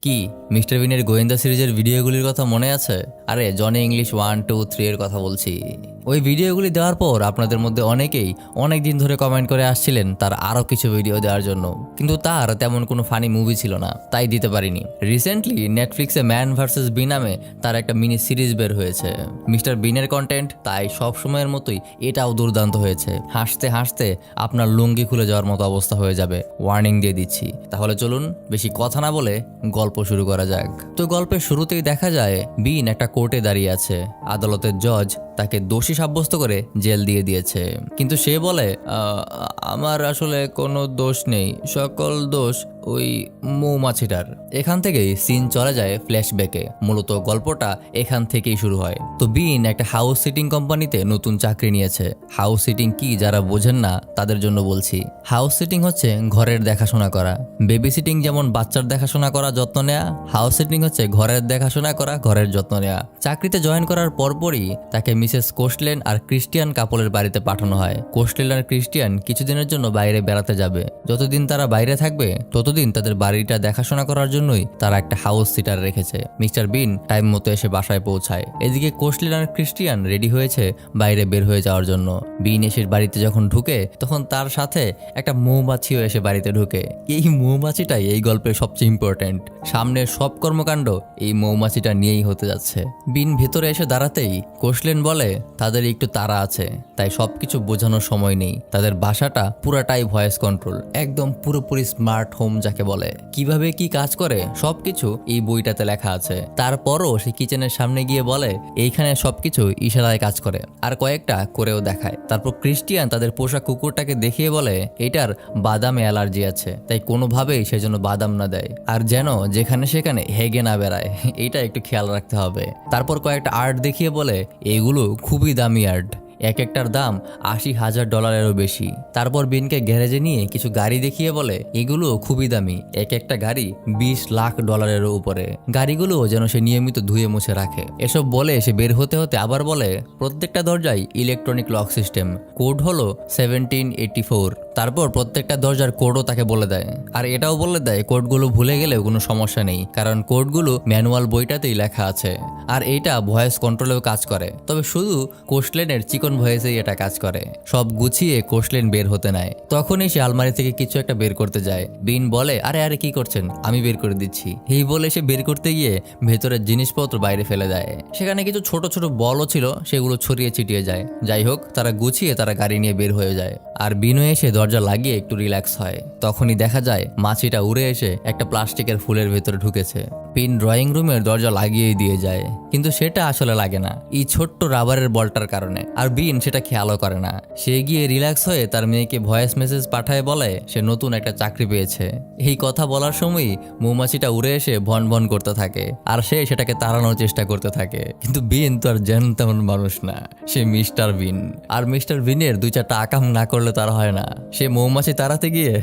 কি মিস্টার বিনের গোয়েন্দা সিরিজের ভিডিওগুলির কথা মনে আছে? আরে জনি ইংলিশ 1, 2, 3 এর কথা বলছি। ওই ভিডিওগুলি দেওয়ার পর আপনাদের মধ্যে অনেকেই অনেক দিন ধরে কমেন্ট করে আসছিলেন তার আরও কিছু ভিডিও দেওয়ার জন্য, কিন্তু তার তেমন কোনো ফানি মুভি ছিল না, তাই দিতে পারিনি। রিসেন্টলি নেটফ্লিক্সে ম্যান ভার্সেস বি নামে তার একটা মিনি সিরিজ বের হয়েছে। মিস্টার বিনের কন্টেন্ট তাই সব সময়ের মতোই এটাও দুর্দান্ত হয়েছে। হাসতে হাসতে আপনার লুঙ্গি খুলে যাওয়ার মতো অবস্থা হয়ে যাবে, ওয়ার্নিং দিয়ে দিচ্ছি। তাহলে চলুন বেশি কথা না বলে গল্প শুরু করা যাক। তো গল্পের শুরুতেই দেখা যায় বিন একটা কোর্টে দাঁড়িয়ে আছে। আদালতের জজ তাকে দোষী সাব্যস্ত করে জেল দিয়ে দিয়েছে, কিন্তু সে বলে আমার আসলে কোনো দোষ নেই, সকল দোষ ওই মৌমাছিটার। এখান থেকেই সিন চলে যায় ফ্ল্যাশব্যাকে। মূলত গল্পটা এখান থেকেই শুরু হয়। তো বিন একটা হাউস সিটিং কোম্পানিতে নতুন চাকরি নিয়েছে। হাউস সিটিং কি যারা বোঝেন না তাদের জন্য বলছি। হাউস সিটিং হচ্ছে ঘরের দেখাশোনা করা। বেবি সিটিং যেমন বাচ্চার দেখাশোনা করা, যত্ন নেওয়া, হাউস সিটিং হচ্ছে ঘরের দেখাশোনা করা, ঘরের যত্ন নেওয়া। চাকরিতে জয়েন করার পরপরই তাকে মিসেস কোস্টলেন আর ক্রিস্টিয়ান কাপলের বাড়িতে পাঠানো হয়। কোস্টলেন আর ক্রিস্টিয়ান কিছুদিনের জন্য বাইরে বেড়াতে যাবে। যতদিন তারা বাইরে থাকবে ততদিন তাদের বাড়িটা দেখাশোনা করার জন্যই তারা একটা হাউস সিটার রেখেছে। মিস্টার বিন টাইম মতো এসে বাসায় পৌঁছায়। এদিকে কোস্টলেন আর ক্রিস্টিয়ান রেডি হয়েছে বাইরে বের হয়ে যাওয়ার জন্য। বিন এসে বাড়িতে যখন ঢুকে তখন তার সাথে একটা মৌমাছিও এসে বাড়িতে ঢুকে। এই মৌমাছিটাই এই গল্পের সবচেয়ে ইম্পর্টেন্ট। সামনের সব কর্মকাণ্ড এই মৌমাছিটা নিয়েই হতে যাচ্ছে। বিন ভেতরে এসে দাঁড়াতেই কোস্টলেন বলে তাদের একটু তাড়া আছে, তাই সবকিছু বোঝানোর সময় নেই। তাদের বাসাটা পুরাটাই ভয়েস কন্ট্রোল, একদম পুরোপুরি স্মার্ট হোম যাকে বলে। কিভাবে কি কাজ করে সবকিছু এই বইটাতে লেখা আছে। তারপরও সে কিচেনের সামনে গিয়ে বলে এইখানে সবকিছু ইশারায় কাজ করে, আর কয়েকটা করেও দেখায়। তারপর ক্রিস্টিয়ান তাদের পোষা কুকুরটাকে দেখিয়ে বলে এটার বাদামে অ্যালার্জি আছে, তাই কোনোভাবেই সেজন্য বাদাম না দেয়, আর যেন যেখানে সেখানে হেগে না বেড়ায়, এইটা একটু খেয়াল রাখতে হবে। তারপর কয়েকটা আর্ট দেখিয়ে বলে এগুলো খুবই দামি আর্ট, এক একটার দাম $80,000 বেশি। তারপর বিনকে গ্যারেজে নিয়ে কিছু গাড়ি দেখিয়ে বলে এগুলো খুবই দামি, এক একটা গাড়ি $20 লাখ উপরে। গাড়িগুলো যেন সে নিয়মিত ধুয়ে মুছে রাখে। এসব বলে সে বের হতে হতে আবার বলে প্রত্যেকটা দরজায় ইলেকট্রনিক লক সিস্টেম, কোড হলো 1784। তারপর প্রত্যেকটা দরজার কোডও তাকে বলে দেয়, আর এটাও বলে দেয় কোডগুলো ভুলে গেলেও কোনো সমস্যা নেই, কারণ কোডগুলো ম্যানুয়াল বইটাতেই লেখা আছে। আর এইটা ভয়েস কন্ট্রোলেও কাজ করে, তবে শুধু কোস্টলেনের চিকন ভয়েসেই এটা কাজ করে। সব গুছিয়ে কোস্টলেন বের হতে নেয়। তখনই সে আলমারি থেকে কিছু একটা বের করতে যায়। বিন বলে আরে আরে কি করছেন, আমি বের করে দিচ্ছি। এই বলে সে বের করতে গিয়ে ভেতরের জিনিসপত্র বাইরে ফেলে দেয়। সেখানে কিছু ছোট ছোট বলও ছিল, সেগুলো ছড়িয়ে ছিটিয়ে যায়। যাই হোক, তারা গুছিয়ে তারা গাড়ি নিয়ে বের হয়ে যায়। আর বিনু এসে দরজা লাগিয়ে একটু রিল্যাক্স হয়। তখনই দেখা যায় মাছিটা উড়ে এসে একটা প্লাস্টিকের ফুলের ভেতরে ঢুকেছে। বিন ড্রয়িং রুমের দরজা লাগিয়েই দিয়ে যায়, কিন্তু সেটা আসলে লাগে না এই ছোট্ট রাবারের বলটার কারণে। আর বিন সেটা খেয়ালও করে না। সে গিয়ে রিল্যাক্স হয়ে তার মেয়েকে ভয়েস মেসেজ পাঠায়, বলে সে নতুন একটা চাকরি পেয়েছে। এই কথা বলার সময়ই মৌমাছিটা উড়ে এসে ভন ভন করতে থাকে, আর সে সেটাকে তাড়ানোর চেষ্টা করতে থাকে। কিন্তু বিন তো আর যেন তেমন মানুষ না, সে মিস্টার বিন। আর মিস্টার বিনের 2-4টা আকাম না করলে তার হয় না। সে মৌমাছি তাড়াতে গিয়ে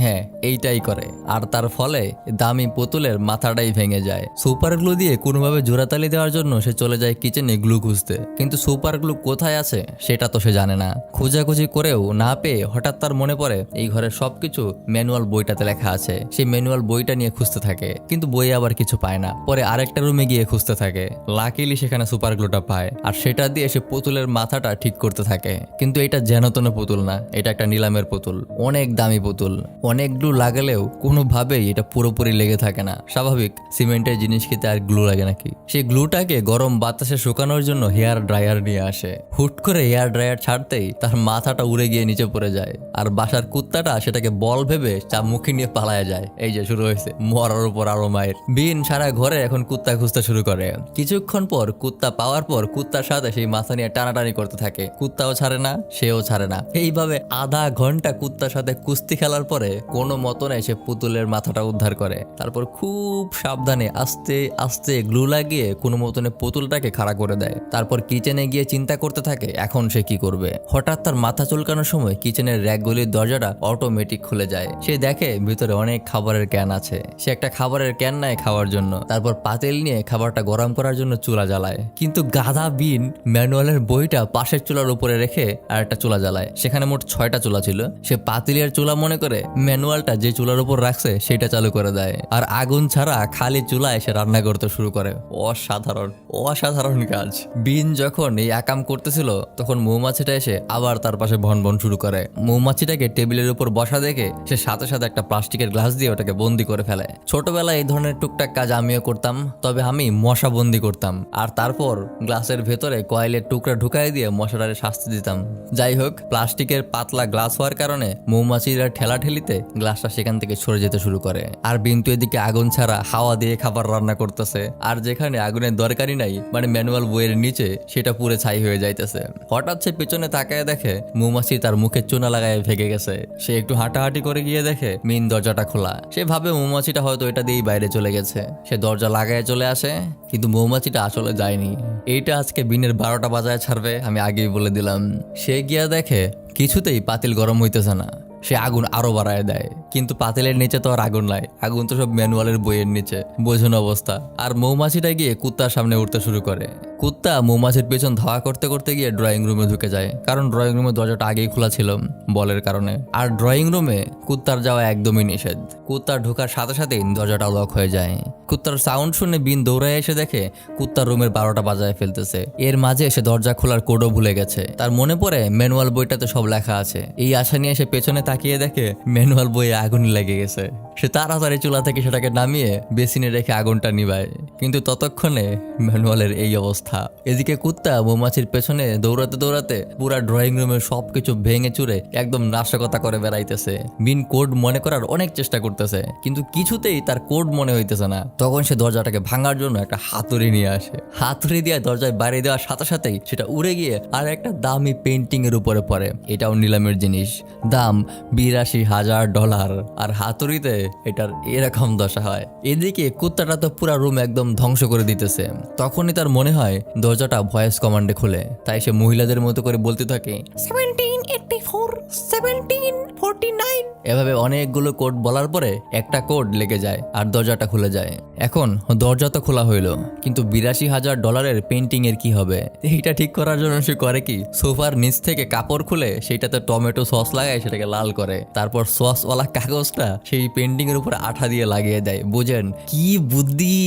হ্যাঁ এইটাই করে, আর তার ফলে দামি পুতুলের মাথাটাই ভেঙে যায়। সুপার গ্লু দিয়ে কোনোভাবে জোড়াতালি দেওয়ার জন্য সে চলে যায় কিচেনে গ্লু খুঁজতে, কিন্তু সুপার গ্লু কোথায় আছে সেটা তো সে জানে না। খোঁজাখুঁজি করেও না পেয়ে হঠাৎ তার মনে পড়ে এই ঘরের সবকিছু ম্যানুয়াল বইটাতে লেখা আছে। সেই ম্যানুয়াল বইটা নিয়ে খুঁজতে থাকে, কিন্তু বই আবার কিছু পায় না। পরে আরেকটা রুমে গিয়ে খুঁজতে থাকে। লাকিলি সেখানে সুপার গ্লুটা পায়, আর সেটা দিয়ে সে পুতুলের মাথাটা ঠিক করতে থাকে। কিন্তু এটা যেন তেন পুতুল না, এটা একটা নিলামের পুতুল, অনেক দামি পুতুল। অনেক গ্লু লাগালেও কোনোভাবেই এটা পুরোপুরি লেগে থাকে না। স্বাভাবিক, সিমেন্টের জিনিস খেতে আর গ্লু লাগে নাকি? সে গ্লুটাকে গরম বাতাসে শুকানোর জন্য হেয়ার ড্রায়ার নিয়ে আসে। হুট করে হেয়ার ড্রায়ার ছাড়তেই তার মাথাটা উড়ে গিয়ে নিচে পড়ে যায়, আর বাসার কুত্তাটা সেটাকে বল ভেবে মুখে নিয়ে পালায় যায়। এই যে শুরু হয়েছে মরার উপর আরো মায়ের। বিন সারা ঘরে এখন কুত্তা খুঁজতে শুরু করে। কিছুক্ষণ পর কুত্তা পাওয়ার পর কুত্তার সাথে সেই মাথা নিয়ে টানাটানি করতে থাকে। কুত্তাও ছাড়ে না, সেও ছাড়ে না। এইভাবে আধা ঘন্টা কুত্তার সাথে কুস্তি খেলার পরে কোনো মতনে সে পুতুলের মাথাটা উদ্ধার করে। তারপর খুব সাবধানে আস্তে আস্তে গ্লু লাগিয়ে কোনো মতনে পুতুলটাকে খাড়া করে দেয়। তারপর কিচেনে গিয়ে চিন্তা করতে থাকে এখন সে কি করবে। হঠাৎ তার মাথা চুলকানোর সময় কিচেনের র্যাকগুলির দরজাটা অটোমেটিক খুলে যায়। সে দেখে ভিতরে অনেক খাবারের ক্যান আছে। সে একটা খাবারের ক্যান নেয় খাওয়ার জন্য। তারপর পাতিল নিয়ে খাবারটা গরম করার জন্য চুলা জ্বালায়, কিন্তু গাধা বিন ম্যানুয়ালের বইটা পাশের চুলার উপরে রেখে আর একটা চুলা জ্বালায়। সেখানে মোট 6টা চুলা ছিল। সে পাতিলের চুলা মনে করে ম্যানুয়ালটা যে চুলার উপর রাখছে সেটা চালু করে দেয়, আর আগুন ছাড়া খালি চুলায় এসে রান্না করতে শুরু করে। অসাধারণ অসাধারণ কাজ। বিন যখন এই আকাম করতেছিল তখন মৌমাছিটা এসে আবার তার পাশে ভন ভন শুরু করে। মৌমাছিটাকে টেবিলের উপর বসা দেখে সে সাথে সাথে একটা প্লাস্টিকের গ্লাস দিয়ে ওটাকে বন্দি করে ফেলে। ছোটবেলায় এই ধরনের টুকটাক কাজ আমিও করতাম, তবে আমি মশা বন্দি করতাম, আর তারপর গ্লাসের ভেতরে কয়েলের টুকরা ঢুকাই দিয়ে মশাটারে শাস্তি দিতাম। যাই হোক, প্লাস্টিকের পাতলা গ্লাস হওয়ার কারণে মৌমাছিরা ঠেলাঠেলিতে গ্লাসটা সেখান থেকে সরে যেতে শুরু করে। আর বিন্তু এদিকে আগুন ছাড়া হাওয়া দিয়ে খাবার রান্না করতেছে, আর যেখানে আগুনের দরকারই নাই মানে ম্যানুয়াল বইয়ের নিচে, সেটা পুরো ছাই হয়ে যাইতেছে। হঠাৎ সে পেছনে তাকায় দেখে মৌমাছি তার মুখে চুনা লাগায় ভেঙে গেছে। সে একটু হাঁটাহাঁটি করে গিয়ে দেখে মেইন দরজাটা খোলা। সে ভাবে মৌমাছিটা হয়তো এটা দিয়েই বাইরে চলে গেছে। সে দরজা লাগায় চলে আসে, কিন্তু মৌমাছিটা আসলে যায়নি। এইটা আজকে বিনের 12টা বাজায় ছাড়বে, আমি আগেই বলে দিলাম। সে গিয়া দেখে কিছুতেই পাতিল গরম হইতেছে না। সে আগুন আরো বাড়ায় দেয়, কিন্তু পাতিলের নিচে তো আর আগুন নাই, আগুন তো সব ম্যানুয়ালের বইয়ের নিচে, বোঝুন অবস্থা। আর মৌমাছিটা গিয়ে কুত্তার সামনে উঠতে শুরু করে। কুত্তা মৌমাছির পেছন ধাওয়া করতে করতে গিয়ে ড্রয়িং রুমে ঢুকে যায়, কারণ ড্রয়িং রুমের দরজাটা আগেই খোলা ছিল বলের কারণে। আর ড্রয়িং রুমে কুত্তার যাওয়া একদমই নিষেধ। কুত্তার ঢোকার সাথে সাথেই দরজাটা লক হয়ে যায়। কুত্তার সাউন্ড শুনে বিন দৌড়ায় এসে দেখে কুত্তার রুমের 12টা বাজায় ফেলতেছে। এর মাঝে সে দরজা খোলার কোডও ভুলে গেছে। তার মনে পড়ে ম্যানুয়াল বইটাতে সব লেখা আছে। এই আশা নিয়ে সে পেছনে তাকিয়ে দেখে ম্যানুয়াল বইয়ে আগুন লেগে গেছে। সে তাড়াতাড়ি চুলা থেকে সেটাকে নামিয়ে বেসিনে রেখে আগুনটা নিভায়, কিন্তু ততক্ষণে ম্যানুয়ালের এই অবস্থা। এদিকে কুত্তা মৌমাছির পেছনে দৌড়াতে দৌড়াতে পুরা ড্রয়িং রুমের সবকিছু ভেঙে চুরে একদম নাশকতা করে বেড়াইতেছে। বিন কোড মনে করার অনেক চেষ্টা করতেছে, কিন্তু কিছুতেই তার কোড মনে হইতেছে না। তখন সে দরজাটাকে ভাঙার জন্য একটা হাতুড়ি নিয়ে আসে। হাতুড়ি দিয়ে দরজায় বাইরে দেওয়ার সাথে সাথেই সেটা উড়ে গিয়ে আর একটা দামি পেন্টিং এর উপরে পড়ে। এটাও নিলামের জিনিস, দাম $82,000। আর হাতুড়িতে এটার এরকম দশা হয়। এদিকে কুত্তাটা তো পুরা রুম একদম ধ্বংস করে দিতেছে। তখনই তার মনে হয় দরজাটা ভয়েস কমান্ডে খুলে, তাই সে মহিলাদের মতো করে বলতে থাকে 1784 1749। এভাবে অনেকগুলো কোড বলার পরে একটা কোড লেগে যায় আর দরজাটা খুলে যায়। এখন দরজা তো খোলা হইলো, কিন্তু $82,000 পেন্টিং এর কি হবে? এইটা ঠিক করার জন্য সে করে কি, সোফার নিচ থেকে কাপড় খুলে সেটাতে টমেটো সস লাগায় সেটাকে লাল করে, তারপর সসওয়ালা কাগজটা সেই পেন্টিং এর উপর আঠা দিয়ে লাগিয়ে দেয়। বুঝেন কি বুদ্ধি!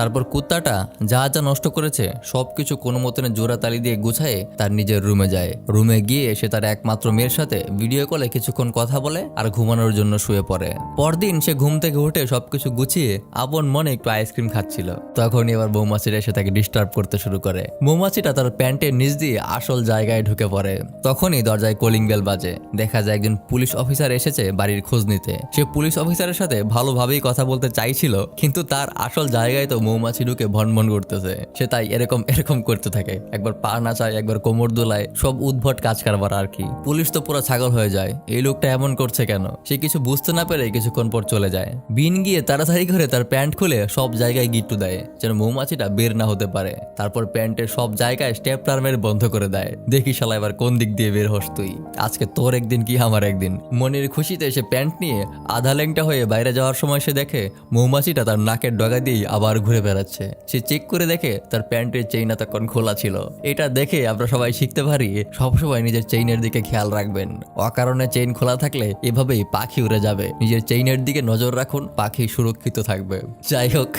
তারপর কুত্তাটা যা যা নষ্ট করেছে সবকিছু কোনো মতনে জোড়াতালি দিয়ে গুছায়ে তার নিজের রুমে যায়। রুমে গিয়ে সে তার একমাত্র মেয়ের সাথে ভিডিও কলে কিছুক্ষণ কথা বলে আর ঘুমানোর জন্য শুয়ে পড়ে। পরদিন সে ঘুম থেকে উঠে সবকিছু গুছিয়ে আপন মনে একটু আইসক্রিম খাচ্ছিল। তখন এবার মৌমাছিটা এসে তাকে ডিস্টার্ব করতে শুরু করে। মৌমাছিটা তার প্যান্টের নিচ দিয়ে আসল জায়গায় ঢুকে পড়ে। তখনই দরজায় কলিং বেল বাজে। দেখা যায় একজন পুলিশ অফিসার এসেছে বাড়ির খোঁজ নিতে। সে পুলিশ অফিসারের সাথে ভালোভাবেই কথা বলতে চাইছিল, কিন্তু তার আসল জায়গায় তো মৌমাছি ঢুকে ভনভন করতেছে। সে তাই এরকম করতে থাকে, একবার পা নাচায়, একবার কোমর দোলায়, সব উদ্ভট কাজ কারবার আর কি। পুলিশ তো পুরো ছাগল হয়ে যায়, এই লোকটা এমন করছে কেন। সে কিছু বুঝতে না পেরে কিছুক্ষণ পর চলে যায়। বিন গিয়ে তাড়াতাড়ি করে তার প্যান্ট খুলে সব জায়গায় গিট্টু দেয় যেন মৌমাছিটা বের না হতে পারে। তারপর প্যান্টের সব জায়গায় স্টেপলার মেরে বন্ধ করে দেয়। দেখি শালা এবার কোন দিক দিয়ে বের হস তুই, আজকে তোর একদিন কি আমার একদিন। মনের খুশিতে সে প্যান্ট নিয়ে আধা ল্যাংটা হয়ে বাইরে যাওয়ার সময় সে দেখে মৌমাছিটা তার নাকের ডগা দিয়েই আবার ঘুরে বেড়াচ্ছে। সে চেক করে দেখে তার প্যান্টের চেইন তখন খোলা ছিল। এটা দেখে আমরা সবাই শিখতে পারি সবসময় নিজের চেইনের দিকে খেয়াল রাখবেন। অকারণে চেইন খোলা থাকলে এভাবেই পাখি উড়ে যাবে। নিজের চেইনের দিকে নজর রাখুন, পাখি সুরক্ষিত থাকবে। যাই হোক,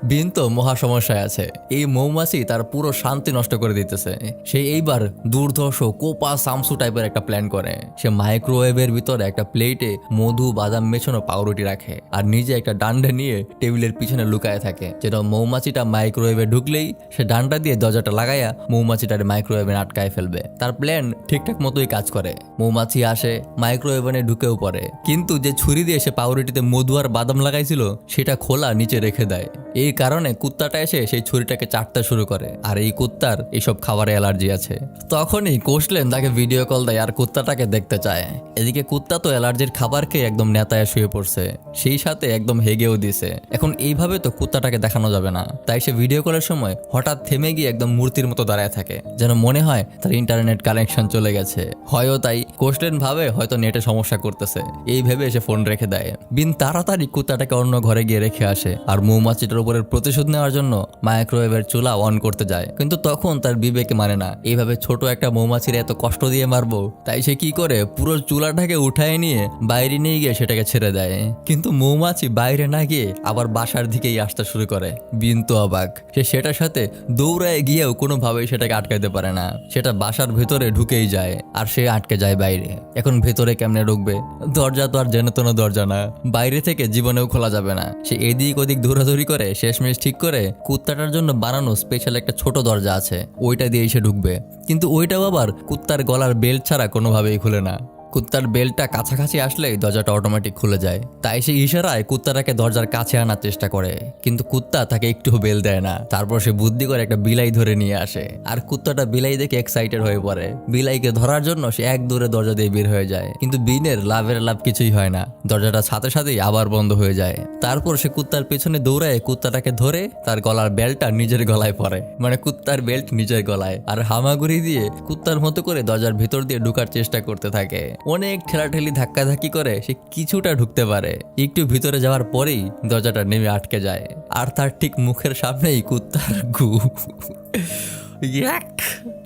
বিন তো মহা সমস্যায় আছে। এই মৌমাছি তার পুরো শান্তি নষ্ট করে দিতেছে। সে এইবার দুর্ধর্ষ কোপা সামসু টাইপের একটা প্ল্যান করে। সে মাইক্রোওয়েভের ভিতরে একটা প্লেটে মধু বাদাম মেশানো পাউরুটি রাখে আর নিজে একটা ডান্ডা নিয়ে টেবিলের পিছনে লুকায় থাকে, যেন মৌমাছিটা মাইক্রোওয়েভে ঢুকলেই সে ডান্ডা দিয়ে দরজাটা লাগাইয়া মৌমাছিটারে মাইক্রোওয়েভে আটকায় ফেলবে। তার প্ল্যান ঠিকঠাক মতোই কাজ করে। মৌমাছি আসে, মাইক্রোওয়েভে ঢুকেও পড়ে, কিন্তু যে ছুরি দিয়ে সে পাউরুটিতে মধু আর বাদাম লাগাইছিল সেটা খোলা নিচে রেখে দেয়। এই কারণে কুত্তাটা এসে সেই ছুরিটাকে চাটতে শুরু করে। আর এই কুত্তার এইসব খাবারে অ্যালার্জি আছে। তখনই কোশলেন তাকে ভিডিও কল দেয় আর কুত্তাটাকে দেখতে চায়। এদিকে কুত্তা তো অ্যালার্জির খাবার খেয়ে একদম নেতায় শুয়ে পড়ছে, সেই সাথে একদম হেগেও দিছে। এখন এইভাবে তো কুত্তাটাকে দেখানো যাবে না, তাই সে ভিডিও কলের সময় হঠাৎ থেমে গিয়ে একদম মূর্তির মতো দাঁড়ায় থাকে, যেন মনে হয় তার ইন্টারনেট কানেকশন চলে গেছে। হয়ও তাই, কোশলেন ভাবে হয়তো নেটে সমস্যা করতেছে। এই ভেবে সে ফোন রেখে দেয়। বিন তাড়াতাড়ি কুত্তাটাকে অন্য ঘরে গিয়ে রেখে আসে আর মৌমাছিটার উপর স্বার্থপরের প্রতিশোধ নেওয়ার জন্য মাইক্রোওয়েভের চুলা অন করতে যায়, কিন্তু তখন তার বিবেকে মানে না এইভাবে ছোট একটা মৌমাছির এত কষ্ট দিয়ে মারবো। তাই সে কি করে পুরো চুলাটাকে উঠায় নিয়ে বাইরে নিয়ে গিয়ে সেটাকে ছেড়ে দেয়। কিন্তু মৌমাছি বাইরে না গিয়ে আবার বাসার দিকেই আসতে শুরু করে। বিন্তু অবাক, সে সেটার সাথে দৌড়ায় গিয়েও কোনোভাবেই সেটাকে আটকাতে পারে না। সেটা বাসার ভেতরে ঢুকেই যায় আর সে আটকে যায় বাইরে। এখন ভেতরে কেমনে ঢুকবে? দরজা তো আর যেন তেন দরজা না, বাইরে থেকে জীবনেও খোলা যাবে না। সে এদিক ওদিক দৌড়াদৌড়ি করে শেষমেশ ঠিক করে কুত্তাটার জন্য বানানো স্পেশাল একটা ছোট দরজা আছে, ওইটা দিয়েই সে ঢুকবে। কিন্তু ওইটাও আবার কুত্তার গলার বেল্ট ছাড়া কোনোভাবেই খুলে না। কুত্তার বেলটা কাছাকাছি আসলেই দরজাটা অটোমেটিক খুলে যায়। তাই সে ইশারায় কুত্তাটাকে দরজার কাছে আনার চেষ্টা করে, কিন্তু কুত্তা তাকে একটু বেল দেয় না। তারপর সে বুদ্ধি করে একটা বিলাই ধরে নিয়ে আসে, আর কুত্তাটা বিলাই দেখে এক্সাইটেড হয়ে পড়ে। বিলাইকে ধরার জন্য সে এক দৌড়ে দরজা দিয়ে বের হয়ে যায়, কিন্তু বিনের লাভের লাভ কিছুই হয় না। দরজাটা সাথে সাথেই আবার বন্ধ হয়ে যায়। তারপর সে কুত্তার পেছনে দৌড়ায় কুত্তাটাকে ধরে তার গলার বেল্টটা নিজের গলায় পরে, মানে কুত্তার বেল্ট নিজের গলায়, আর হামাগুড়ি দিয়ে কুত্তার মতো করে দরজার ভিতর দিয়ে ঢুকার চেষ্টা করতে থাকে। অনেক ঠেলাঠেলি ধাক্কাধাক্কি করে সে কিছুটা ঢুকতে পারে। একটু ভিতরে যাওয়ার পরেই দরজাটা নেমে আটকে যায়, আর তার ঠিক মুখের সামনেই কুত্তার গু।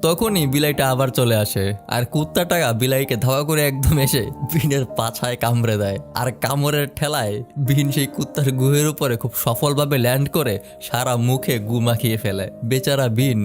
তখনই বিলাইটা আবার চলে আসে, আর কুত্তাটা বিলাইকে ধাওয়া করে একদম এসে বিনের পাছায় কামড়ে দেয়। আর কামড়ের ঠেলায় বিন সেই কুত্তার গুহের উপরে খুব সফলভাবে ল্যান্ড করে সারা মুখে গু মাখিয়ে ফেলে। বেচারা বিন,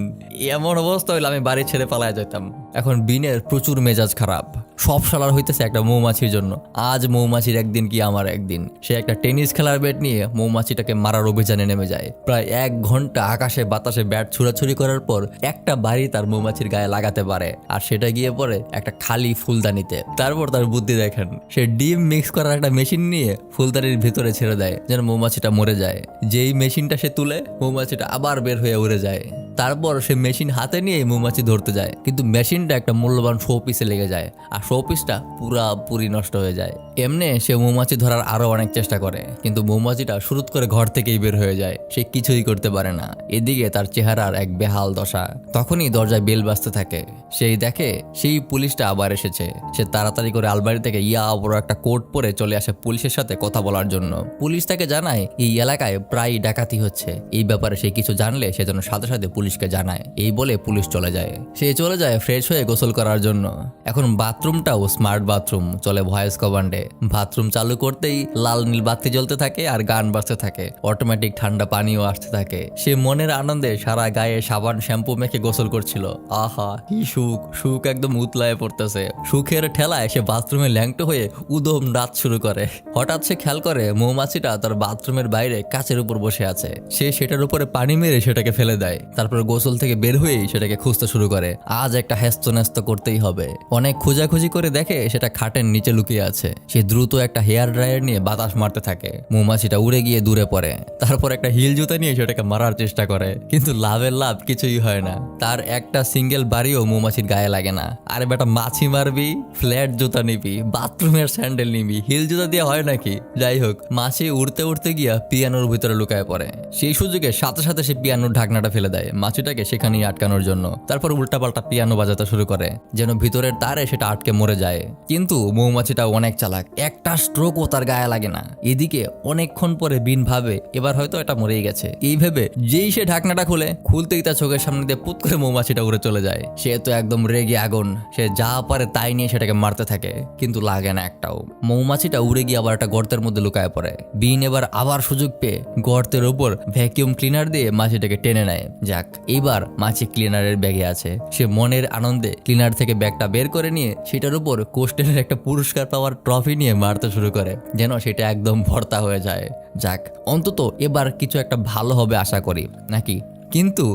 এমন অবস্থা হইলে আমি বাড়ি ছেড়ে পালায় যেতাম। এখন বিনের প্রচুর মেজাজ খারাপ, সব সালার হইতেছে একটা মৌমাছির জন্য। আজ মৌমাছির একদিন কি আমার একদিন। সে একটা টেনিস খেলার ব্যাট নিয়ে মৌমাছিটাকে মারার অভিযানে নেমে যায়। প্রায় 1 ঘন্টা আকাশে বাতাসে ব্যাট ছুড়াছুড়ি করার পর একটা বাড়ি তার মৌমাছির গায়ে লাগাতে পারে, আর সেটা গিয়ে পড়ে একটা খালি ফুলদানিতে। তারপর তার বুদ্ধি দেখেন, সে ডিম মিক্স করার একটা মেশিন নিয়ে ফুলদানির ভিতরে ছেড়ে দেয় যেন মৌমাছিটা মরে যায়। যেই মেশিনটা সে তুলে মৌমাছিটা আবার বের হয়ে উড়ে যায়। তারপর সে মেশিন হাতে নিয়ে মৌমাছি ধরতে যায়, কিন্তু মেশিনটা একটা মূল্যবান শো পিসে লেগে যায়, আর শো পিসটা পুরাপুরি নষ্ট হয়ে যায়। এমনি সে মৌমাছি ধরার আরো অনেক চেষ্টা করে, কিন্তু মৌমাছিটা শুরুত করে ঘর থেকেই বের হয়ে যায়। সে কিছুই করতে পারে না। এদিকে তার চেহারার এক বেহাল দশা। তখনই দরজায় বেল বাজতে থাকে। সেই দেখে সেই পুলিশটা আবার এসেছে। সে তাড়াতাড়ি করে আলমারি থেকে বড় একটা কোট পরে চলে আসে পুলিশের সাথে কথা বলার জন্য। পুলিশ তাকে জানায় এই এলাকায় প্রায় ডাকাতি হচ্ছে, এই ব্যাপারে সে কিছু জানলে সে যেন সাথে সাথে পুলিশকে জানায়। এই বলে পুলিশ চলে যায়। সে চলে যায় ফ্রেশ হয়ে গোসল করার জন্য। এখন বাথরুমটাও স্মার্ট বাথরুম, চলে ভয়েস কমান্ডে। বাথরুম চালু করতেই লাল নীল বাতি জ্বলতে থাকে আর গান বাজতে থাকে, অটোমেটিক ঠান্ডা পানিও আসতে থাকে। সে মনের আনন্দে সারা গায়ে সাবান শ্যাম্পু মেখে গোসল করছিল। আহা কি সুখ, সুখ একদম উতলায় পড়তেছে। সুখের ঠেলায় সে বাথরুমে ল্যাংটো হয়ে উদম রাত শুরু করে। হঠাৎ সে খেয়াল করে মৌমাছিটা তার বাথরুমের বাইরে কাচের উপর বসে আছে। সে সেটার উপরে পানি মেরে সেটাকে ফেলে দেয়। তারপর গোসল থেকে বের হয়েই সেটাকে খুঁজতে শুরু করে। আজ একটা হ্যাস্ত করতেই হবে। অনেক খোঁজাখুঁজি করে দেখে সেটা খাটের নিচে লুকিয়ে আছে। সে দ্রুত একটা হেয়ার ড্রায়ার নিয়ে বাতাস মারতে থাকে। মৌমাছিটা উড়ে গিয়ে দূরে পড়ে। তারপর একটা হিল জুতা নিয়ে সেটাকে মারার চেষ্টা করে, কিন্তু লাভের লাভ কিছুই হয় না। তার একটা সিঙ্গেল বাড়িও মৌমাছির গায়ে লাগে না। আরে বেটা, মাছি মারবি, ফ্ল্যাট জুতা নিবি, বাথরুমের স্যান্ডেল নিবি, হিল জুতা দিয়ে হয় নাকি? যাই হোক, মাছি উড়তে উড়তে গিয়া পিয়ানোর ভিতরে লুকায় পড়ে। সেই সুযোগে সাথে সাথে সে পিয়ানোর ঢাকনাটা ফেলে দেয় মাছিটাকে সেখানেই আটকানোর জন্য। তারপর উল্টাপাল্টা পিয়ানো বাজাতে শুরু করে যেন ভিতরের তারে সেটা আটকে মরে যায়। কিন্তু মৌমাছিটা অনেক চালাক, একটা স্ট্রোকও তার গায়ে লাগে না। এদিকে অনেকক্ষণ পরে বিন ভাবে এবার হয়তো এটা মরেই গেছে। এই ভেবে যেই সে ঢাকনাটা খুলতেই তার চোখের সামনে দিয়ে পুত করে মৌমাছিটা উড়ে চলে যায়। সে তো একদম রেগে আগুন। সে যা পারে তাই নিয়ে সেটাকে মারতে থাকে, কিন্তু লাগে না একটাও। মৌমাছিটা উড়ে গিয়ে আবার একটা গর্তের মধ্যে লুকায় পড়ে। বিন এবার আবার সুযোগ পেয়ে গর্তের উপর ভ্যাকিউম ক্লিনার দিয়ে মাছিটাকে টেনে নেয়। যাক, এইবার মাছি ক্লিনারের ব্যাগে আছে। সে মনের আনন্দে ক্লিনার থেকে ব্যাগটা বের করে নিয়ে সেটার উপর কোস্টেলের একটা পুরস্কার পাওয়ার ট্রফি নিয়ে মারতে শুরু করে, যেন সেটা একদম ভর্তা হয়ে যায়। যাক, অন্তত এবার কিছু একটা ভালো হবে আশা করি নাকি। কিন্তু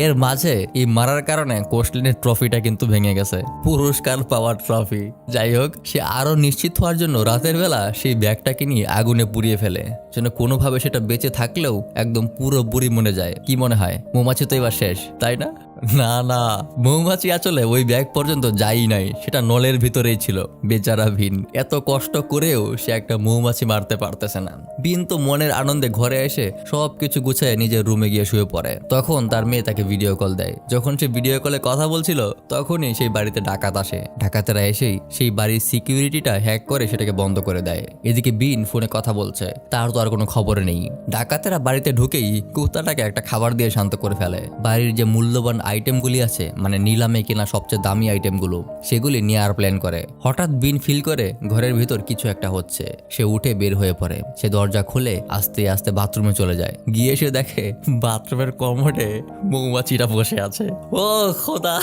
এর মাঝে এই মারার কারণে কোস্টলিনের ট্রফিটা কিন্তু ভেঙে গেছে, পুরস্কার পাওয়ার ট্রফি। যাই হোক, সে আরো নিশ্চিত হওয়ার জন্য রাতের বেলা সেই ব্যাগটাকে নিয়ে আগুনে পুড়িয়ে ফেলে, যেন কোনোভাবে সেটা বেঁচে থাকলেও একদম পুরো বুড়ি মনে যায়। কি মনে হয়, মৌমাছি তো এবার শেষ, তাই না? না না, মৌমাছি আসলে ওই ব্যাগ পর্যন্ত যাই নাই, সেটা নলের ভিতরেই ছিল। বেচারা বিন এত কষ্ট করেও সে একটা মৌমাছি মারতে পারতেছে না। বিন তো মনের আনন্দে ঘরে এসে সবকিছু গুছিয়ে নিজের রুমে গিয়ে শুয়ে পড়ে। তখন তার মেয়ে তাকে ভিডিও কল দেয়। যখন সে ভিডিও কলে কথা বলছিল তখনই সেই বাড়িতে ডাকাত আসে। ডাকাতেরা এসেই সেই বাড়ির সিকিউরিটিটা হ্যাক করে সেটাকে বন্ধ করে দেয়। এদিকে বিন ফোনে কথা বলছে, তার তো আর কোনো খবর নেই। ডাকাতেরা বাড়িতে ঢুকেই কুত্তাটাকে একটা খাবার দিয়ে শান্ত করে ফেলে। বাড়ির যে মূল্যবান আইটেমগুলি আছে, মানে নিলামে কেনা সবচেয়ে দামি আইটেমগুলো, সেগুলি নেওয়ার প্ল্যান করে। হঠাৎ বিন ফিল করে ঘরের ভিতর কিছু একটা হচ্ছে। সে উঠে বের হয়ে পড়ে। সে দরজা খুলে আস্তে আস্তে বাথরুমে চলে যায়। গিয়ে সে দেখে বাথরুমের কমোডে মৌমাছিটা বসে আছে। ও খোদা,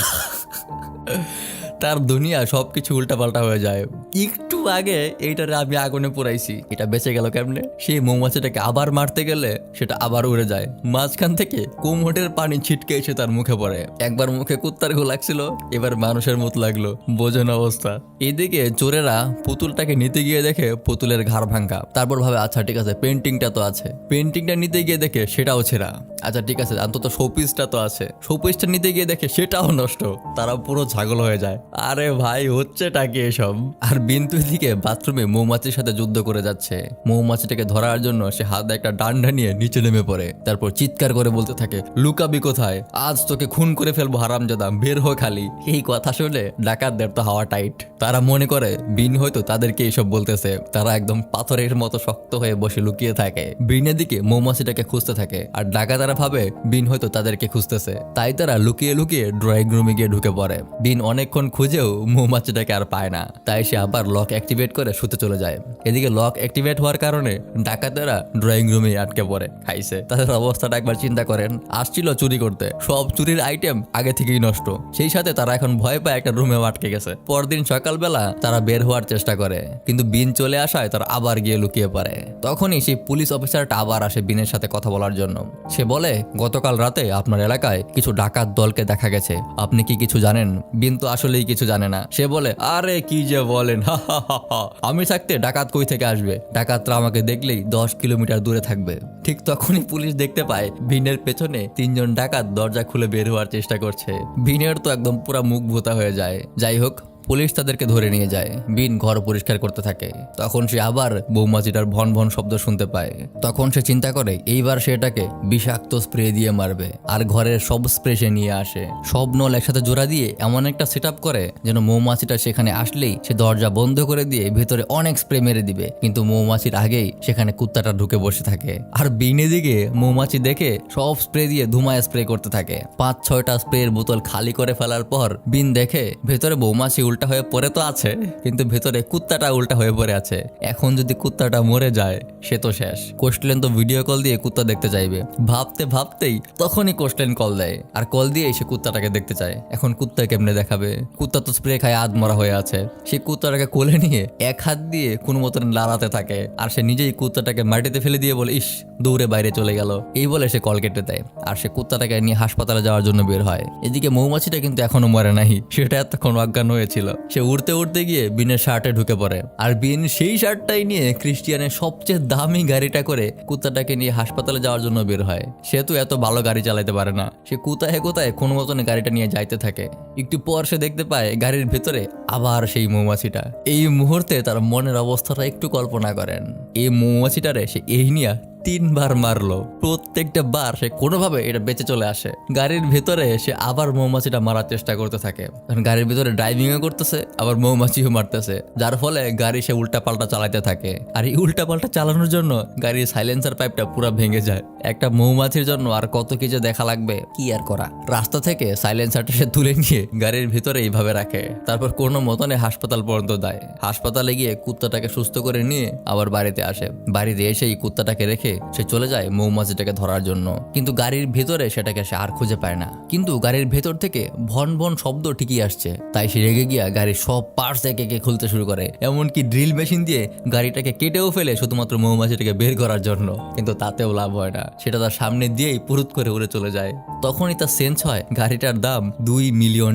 তার দুনিয়া সবকিছু উল্টাপাল্টা হয়ে যায়। একটু আগে এইটারে আমি আগুনে পোড়াইছি, এটা বেঁচে গেল কেমনে? সেই মৌমাছিটাকে আবার মারতে গেলে সেটা আবার উড়ে যায়। মাঝখান থেকে কোমোটের পানি ছিটকে এসে তার মুখে পড়ে। একবার মুখে কুত্তার গো লাগছিল, এবার মানুষের মতো লাগলো। বোঝেন অবস্থা। এদিকে চোরেরা পুতুলটাকে নিতে গিয়ে দেখে পুতুলের ঘাড় ভাঙ্গা। তারপর ভাবে আচ্ছা ঠিক আছে, পেন্টিংটা তো আছে। পেন্টিংটা নিতে গিয়ে দেখে সেটাও ছেঁড়া। আচ্ছা ঠিক আছে, অন্তত শোপিসটা তো আছে। শোপিসটা নিতে গিয়ে দেখে সেটাও নষ্ট। তারা পুরো ছাগল হয়ে যায়। আরে ভাই, হচ্ছেটা কি এসব? আর বিন্তু দিকে বাথরুমে মৌমাছির সাথে যুদ্ধ করে যাচ্ছে। মৌমাছিটাকে ধরার জন্য সে হাতে একটা ডান্ডা নিয়ে নিচে নেমে পড়ে। তারপর চিৎকার করে বলতে থাকে, লুকাবি কোথায়? আজ তোকে খুন করে ফেলবো হারামজাদা, বের হো খালি। এই কথা শুনে ডাকাতদের তো হাওয়া টাইট। তারা মনে করে বিন হয়তো তাদেরকে এইসব বলতেছে। তারা একদম পাথরের মতো শক্ত হয়ে বসে লুকিয়ে থাকে। বিনের দিকে মৌমাছিটাকে খুঁজতে থাকে, আর ডাকাতেরা ভাবে বিন হয়তো তাদেরকে খুঁজতেছে। তাই তারা লুকিয়ে লুকিয়ে ড্রয়িং রুমে গিয়ে ঢুকে পড়ে। বিন অনেকক্ষণ খুঁজেও মৌমাছিটাকে আর পায় না। তাই সে আবার লক অ্যাক্টিভেট করে শুতে চলে যায়। এদিকে লক অ্যাক্টিভেট হওয়ার কারণে ডাকাতেরা ড্রয়িং রুমে আটকে পড়ে। খাইছে। তাদের অবস্থাটা একবার চিন্তা করেন। আসছিল চুরি করতে, সব চুরির আইটেম আগে থেকেই নষ্ট। সেই সাথে তারা এখন ভয় পায় একটা রুমে আটকে গেছে। পরদিন সকালবেলা তারা বের হওয়ার চেষ্টা করে, কিন্তু বিন চলে আসায় তারা আবার গিয়ে লুকিয়ে পড়ে। তখনই সেই পুলিশ অফিসারটা আবার আসে বিনের সাথে কথা বলার জন্য। সে বলে, গতকাল রাতে আপনার এলাকায় কিছু ডাকাত দলকে দেখা গেছে, আপনি কি কিছু জানেন? বিন তো আসলেই কিছু জানে না। সে বলে, আরে কি যে বলেন, হা হা হা হা, আমি থাকতে ডাকাত কই থেকে আসবে? ডাকাতরা আমাকে দেখলেই 10 কিলোমিটার দূরে থাকবে। ঠিক তখনই পুলিশ দেখতে পায় বিনের পেছনে 3 জন ডাকাত দরজা খুলে বের হওয়ার চেষ্টা করছে। বিনের তো একদম পুরা মুখ ভোতা হয়ে যায়। যাই হোক, পুলিশ তাদেরকে ধরে নিয়ে যায়। বিন ঘর পরিষ্কার করতে থাকে। তখন সে আবার মৌমাছিটার ভন ভন শব্দ শুনতে পায়। তখন সে চিন্তা করে এইবার সে এটাকে বিষাক্ত স্প্রে দিয়ে মারবে। আর ঘরের সব স্প্রে সে নিয়ে আসে। সব নল একসাথে জোড়া দিয়ে এমন একটা সেট আপ করে যেন মৌমাছিটা সেখানে আসলেই সে দরজা বন্ধ করে দিয়ে ভেতরে অনেক স্প্রে মেরে দিবে। কিন্তু মৌমাছির আগেই সেখানে কুত্তাটা ঢুকে বসে থাকে। আর বিনের দিকে মৌমাছি দেখে সব স্প্রে দিয়ে ধুমায় স্প্রে করতে থাকে। 5-6টা স্প্রের বোতল খালি করে ফেলার পর বিন দেখে ভেতরে মৌমাছি উল্টা হয়ে পড়ে তো আছে, কিন্তু ভেতরে কুত্তাটা উল্টা হয়ে পড়ে আছে। এখন যদি কুত্তাটা মরে যায় সে তো শেষ। কোস্টলেন তো ভিডিও কল দিয়ে কুত্তা দেখতে চাইবে। ভাবতে ভাবতেই তখনই কোস্টলেন কল দেয়, আর কল দিয়ে সে কুত্তাটাকে দেখতে চায়। এখন কুত্তা কেমনে দেখাবে? কুত্তা তো স্প্রে খায় আধমরা হয়ে আছে। সে কুত্তাটাকে কোলে নিয়ে এক হাত দিয়ে কোনো মতন লাড়াতে থাকে, আর সে নিজেই কুত্তাটাকে মাটিতে ফেলে দিয়ে বলে, ইস, দৌড়ে বাইরে চলে গেল। এই বলে সে কল কেটে দেয়, আর সে কুত্তাটাকে নিয়ে হাসপাতালে যাওয়ার জন্য বের হয়। এদিকে মৌমাছিটা কিন্তু এখনো মরে নাই, সেটা এতক্ষণ অজ্ঞান হয়েছিল। সে উড়তে উড়তে গিয়ে বিনের শার্টে ঢুকে পড়ে, আর বিন সেই শার্টটাই নিয়ে ক্রিস্টিয়ানের সবচেয়ে দামি গাড়িটা করে কুত্তাটাকে নিয়ে হাসপাতালে যাওয়ার জন্য বের হয়। সে তো এত ভালো গাড়ি চালাতে পারে না। সে কোথায় কোথায় কোনো মতনে গাড়িটা নিয়ে যাইতে থাকে। একটু পর সে দেখতে পায় গাড়ির ভেতরে আবার সেই মৌমাছিটা। এই মুহূর্তে তার মনের অবস্থাটা একটু কল্পনা করেন। এই মৌমাছিটারে সে এই নিয়ে 3 বার মারলো। প্রত্যেকটা বার সে কোনোভাবে এটা বেঁচে চলে আসে। গাড়ির ভেতরে সে আবার মৌমাছিটা মারার চেষ্টা করতে থাকে। কারণ গাড়ির ভিতরে ড্রাইভিংও করতেছে, আবার মৌমাছিও মারতেছে, যার ফলে গাড়ি সে উল্টা পাল্টা চালাতে থাকে। আর এই উল্টা পাল্টা চালানোর জন্য গাড়ির সাইলেন্সার পাইপটা পুরো ভেঙে যায়। একটা মৌমাছির জন্য আর কত কিছু দেখা লাগবে, কি আর করা। রাস্তা থেকে সাইলেন্সারটা সে তুলে নিয়ে গাড়ির ভিতরে এইভাবে রাখে। তারপর কোনো মতনে হাসপাতাল পর্যন্ত দেয়। হাসপাতালে গিয়ে কুত্তাটাকে সুস্থ করে নিয়ে আবার বাড়িতে আসে। বাড়িতে এসেই কুত্তাটাকে রেখে সে চলে যায় মৌমাছিটাকে ধরার জন্য। কিন্তু গাড়ির ভেতরে সেটাকে সে আর খুঁজে পায় না। কিন্তু গাড়ির ভেতর থেকে ভন ভন শব্দ ঠিকই আসছে। তাই সে রেগে গিয়া গাড়ির সব পার্টস একে একে খুলতে শুরু করে। এমনকি ড্রিল মেশিন দিয়ে গাড়িটাকে কেটেও ফেলে শুধুমাত্র মৌমাছিটাকে বের করার জন্য। কিন্তু তাতেও লাভ হয় না, সেটা তার সামনে দিয়েই পুরুত করে উড়ে চলে যায়। তখনই তার সেন্স হয় গাড়িটার দাম $2 মিলিয়ন।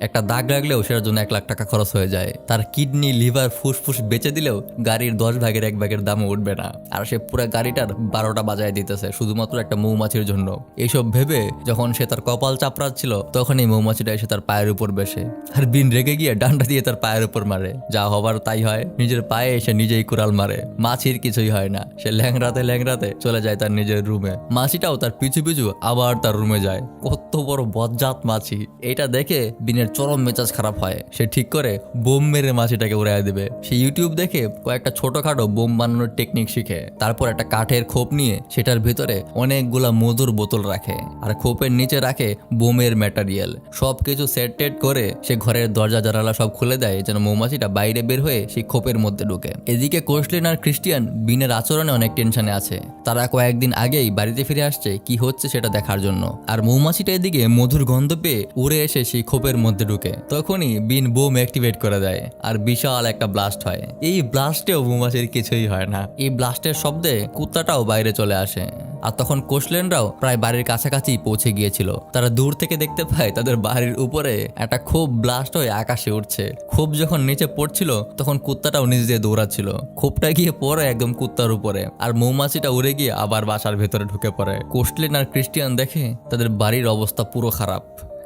একটা দাগ লাগলেও সেটার জন্য 1 লাখ টাকা খরচ হয়ে যায়। তার কিডনি, লিভার, ফুসফুস বেচে দিলেও গাড়ির 10 ভাগের 1 ভাগের দামও উঠবে না। আর সে পুরো গাড়িটার 12টা বাজায় দিতেছে শুধুমাত্র একটা মৌমাছির জন্য। এইসব ভেবে যখন সে তার কপাল চাপড়াচ্ছিল তখন এই মৌমাছিটা এসে তার পায়ের উপর বসে, আর বিন রেগে গিয়ে ডান্ডা দিয়ে তার পায়ের উপর মারে। যা হবার তাই হয়, নিজের পায়ে এসে নিজেই কুড়াল মারে। মাছির কিছুই হয় না, সে ল্যাংড়াতে চলে যায় তার নিজের রুমে। মাছিটাও তার পিছু পিছু আবার তার রুমে যায়। কত বড় বজ্জাত মাছি! এটা দেখে বিনের চরম মেজাজ খারাপ হয়। সে ঠিক করে বোম মেরে মাছিটাকে উড়াই দেবে। সে ইউটিউব দেখে কয়েকটা ছোটখাটো বোম বানানোর টেকনিক শিখে। তারপর একটা কাঠের খোপ নিয়ে সেটার ভিতরে অনেকগুলা মধুর বোতল রাখে, আর খোপের নিচে রাখে বোমের ম্যাটেরিয়াল। সবকিছু সেট টেট করে সে ঘরের দরজা জানালা সব খুলে দেয় যেন মৌমাছিটা বাইরে বের হয়ে সেই খোপের মধ্যে ঢুকে। এদিকে কোস্টলিন আর ক্রিস্টিয়ান বিনের আচরণে অনেক টেনশনে আছে। তারা কয়েকদিন আগেই বাড়িতে ফিরে আসছে কি হচ্ছে সেটা দেখার জন্য, আর মৌমাছিটা এদিকে মধুর গন্ধ পেয়ে উড়ে এসে সেই খোপের মধ্যে ঢুকে। তখনই বিন বোম অ্যাক্টিভেট করে দেয় আর বিশাল একটা ব্লাস্ট হয়। এই ব্লাস্টেও মৌমাছির কিছুই হয় না। এই ব্লাস্টের শব্দে কুত্তাটাও বাইরে চলে আসে। আর তখন কোস্টল্যান্ডরাও প্রায় বাড়ির কাছাকাছি পৌঁছে গিয়েছিল। তারা দূর থেকে দেখতে পায় তাদের বাড়ির উপরে একটা খোপ ব্লাস্ট হয়ে আকাশে উঠছে। খোপ যখন নিচে পড়ছিল তখন কুত্তাটাও নিচ দিয়ে দৌড়াচ্ছিল। খোপটা গিয়ে পড়ে একদম কুত্তার উপরে, আর মৌমাছিটা উড়ে গিয়ে আবার বাসার ভেতরে ঢুকে পড়ে। কোস্টল্যান্ড আর ক্রিস্টিয়ান দেখে তাদের বাড়ির অবস্থা পুরো খারাপ।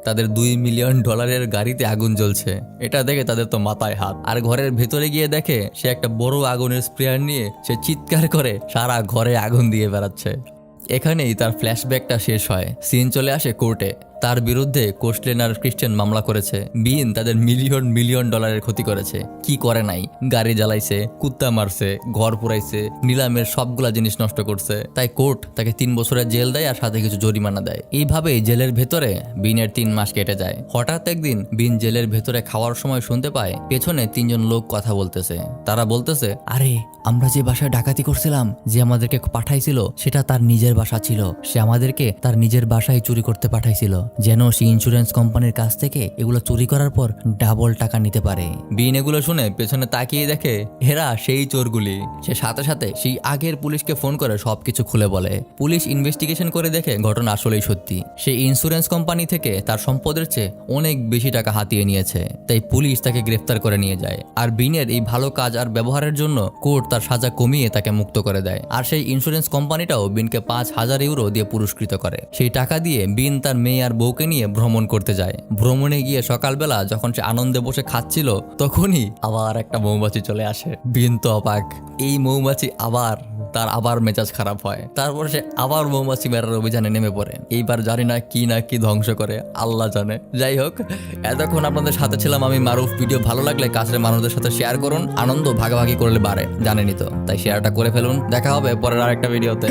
তাদের $2 মিলিয়ন গাড়িতে আগুন জ্বলছে। এটা দেখে তাদের তো মাথায় হাত। আর ঘরের ভেতরে গিয়ে দেখে সে একটা বড় আগুনের স্প্রেয়ার নিয়ে সে চিৎকার করে সারা ঘরে আগুন দিয়ে বেড়াচ্ছে। এখানেই তার ফ্ল্যাশব্যাকটা শেষ হয়। সিন চলে আসে কোর্টে। তার বিরুদ্ধে কোস্টল্যান্ড আর ক্রিস্টিয়ান মামলা করেছে। বিন তাদের মিলিয়ন ডলারের ক্ষতি করেছে। কি করে নাই? গাড়ি জ্বালাইছে, কুত্তা মারছে, ঘর পুরাইছে, নিলামের সবগুলা জিনিস নষ্ট করছে। তাই কোর্ট তাকে 3 বছরের জেল দেয় আর সাথে কিছু জরিমানা দেয়। এইভাবেই জেলের ভেতরে বিনের 3 মাস কেটে যায়। হঠাৎ একদিন বিন জেলের ভেতরে খাওয়ার সময় শুনতে পায় পেছনে 3 জন লোক কথা বলতেছে। তারা বলতেছে, আরে আমরা যে বাসায় ডাকাতি করছিলাম, যে আমাদেরকে পাঠাইছিল সেটা তার নিজের বাসা ছিল। সে আমাদেরকে তার নিজের বাসায় চুরি করতে পাঠাইছিল যেন সে ইন্স্যুরেন্স কোম্পানির কাছ থেকে এগুলো চুরি করার পর ডাবল টাকা নিতে পারে। বিন এগুলো শুনে পেছনে তাকিয়ে দেখে এরা সেই চোরগুলি। সে সাথে সাথে সেই আগের পুলিশকে ফোন করে সবকিছু খুলে বলে। পুলিশ ইনভেস্টিগেশন করে দেখে ঘটনা আসলেই সত্যি। সে ইন্স্যুরেন্স কোম্পানি থেকে তার সম্পদের চেয়ে অনেক বেশি টাকা হাতিয়ে নিয়েছে। তাই পুলিশ তাকে গ্রেফতার করে নিয়ে যায়। আর বিনের এই ভালো কাজ আর ব্যবহারের জন্য কোর্ট তার সাজা কমিয়ে তাকে মুক্ত করে দেয়। আর সেই ইন্স্যুরেন্স কোম্পানিটাও বিনকে 5,000 ইউরো দিয়ে পুরস্কৃত করে। সেই টাকা দিয়ে বিন তার মেয়ে আর বউকে নিয়ে ভ্রমণ করতে যায়। ভ্রমণে গিয়ে সকালবেলা যখন সে আনন্দে বসে খাচ্ছিল তখনই আবার একটা মৌমাছি চলে আসে। বিন তো অবাক। এই মৌমাছি আবার মেজাজ খারাপ হয়। তারপর সে আবার মৌমাছি মেরার অভিযানে নেমে পড়ে। এইবার জানি না কি ধ্বংস করে, আল্লাহ জানে। যাই হোক, এতক্ষণ আপনাদের সাথে ছিলাম আমি মারুফ। ভিডিও ভালো লাগলে কাছের মানুষদের সাথে শেয়ার করুন। আনন্দ ভাগাভাগি করলে বাড়ে, জানেনই তো। তাই শেয়ারটা করে ফেলুন। দেখা হবে পরের আরেকটা ভিডিওতে।